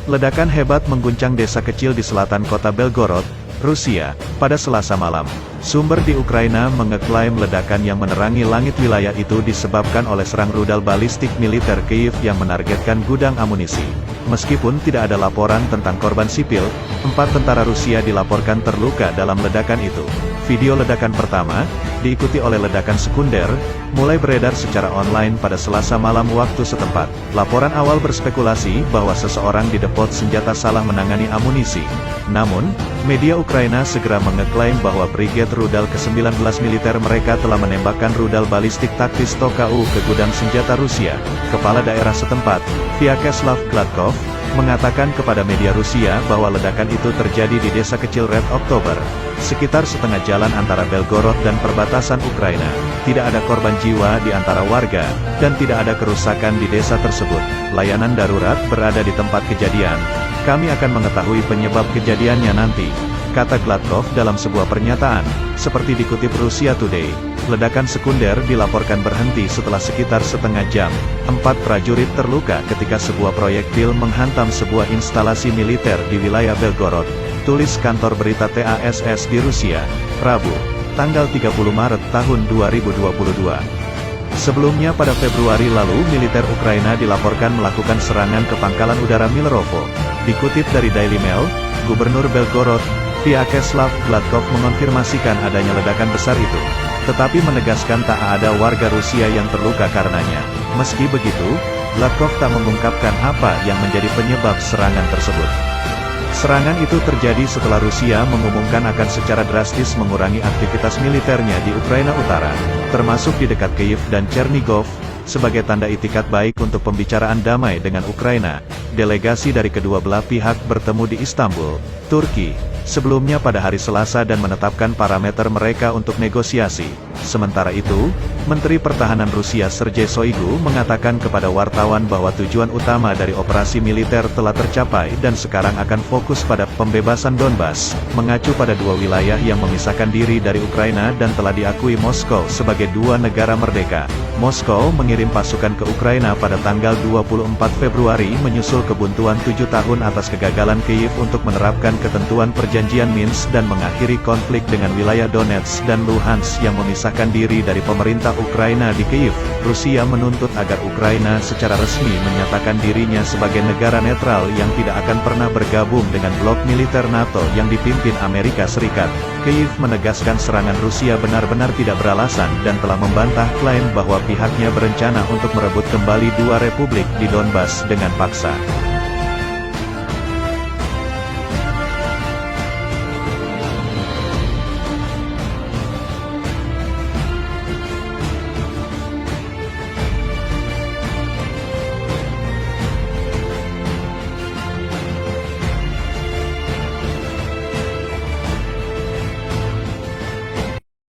Ledakan hebat mengguncang desa kecil di selatan kota Belgorod, Rusia, pada Selasa malam. Sumber di Ukraina mengeklaim ledakan yang menerangi langit wilayah itu disebabkan oleh serang rudal balistik militer Kyiv yang menargetkan gudang amunisi. Meskipun tidak ada laporan tentang korban sipil, 4 tentara Rusia dilaporkan terluka dalam ledakan itu. Video ledakan pertama, diikuti oleh ledakan sekunder, mulai beredar secara online pada Selasa malam waktu setempat. Laporan awal berspekulasi bahwa seseorang di depot senjata salah menangani amunisi. Namun, media Ukraina segera mengeklaim bahwa Brigade Rudal ke-19 militer mereka telah menembakkan rudal balistik taktis Toka-U ke gudang senjata Rusia. Kepala daerah setempat, Vyacheslav Gladkov, mengatakan kepada media Rusia bahwa ledakan itu terjadi di desa kecil Red October, sekitar setengah jalan antara Belgorod dan perbatasan Ukraina. Tidak ada korban jiwa di antara warga, dan tidak ada kerusakan di desa tersebut. Layanan darurat berada di tempat kejadian. Kami akan mengetahui penyebab kejadiannya nanti, kata Gladkov dalam sebuah pernyataan, seperti dikutip Russia Today. Ledakan sekunder dilaporkan berhenti setelah sekitar setengah jam. 4 prajurit terluka ketika sebuah proyektil menghantam sebuah instalasi militer di wilayah Belgorod, tulis kantor berita TASS di Rusia, Rabu, tanggal 30 Maret tahun 2022. Sebelumnya pada Februari lalu militer Ukraina dilaporkan melakukan serangan ke pangkalan udara Milerovo. Dikutip dari Daily Mail, Gubernur Belgorod, Vyacheslav Gladkov mengonfirmasikan adanya ledakan besar itu, tetapi menegaskan tak ada warga Rusia yang terluka karenanya. Meski begitu, Gladkov tak mengungkapkan apa yang menjadi penyebab serangan tersebut. Serangan itu terjadi setelah Rusia mengumumkan akan secara drastis mengurangi aktivitas militernya di Ukraina Utara, termasuk di dekat Kyiv dan Chernigov, sebagai tanda itikat baik untuk pembicaraan damai dengan Ukraina. Delegasi dari kedua belah pihak bertemu di Istanbul, Turki, sebelumnya pada hari Selasa dan menetapkan parameter mereka untuk negosiasi. Sementara itu, Menteri Pertahanan Rusia Sergei Shoigu mengatakan kepada wartawan bahwa tujuan utama dari operasi militer telah tercapai dan sekarang akan fokus pada pembebasan Donbas, mengacu pada 2 wilayah yang memisahkan diri dari Ukraina dan telah diakui Moskow sebagai 2 negara merdeka. Moskow mengirim pasukan ke Ukraina pada tanggal 24 Februari menyusul kebuntuan 7 tahun atas kegagalan Kyiv untuk menerapkan ketentuan perjanjian Minsk dan mengakhiri konflik dengan wilayah Donetsk dan Luhansk yang memisahkan diri dari pemerintah Ukraina di Kyiv. Rusia menuntut agar Ukraina secara resmi menyatakan dirinya sebagai negara netral yang tidak akan pernah bergabung dengan blok militer NATO yang dipimpin Amerika Serikat. Kyiv menegaskan serangan Rusia benar-benar tidak beralasan dan telah membantah klaim bahwa pihaknya berencana untuk merebut kembali 2 republik di Donbas dengan paksa.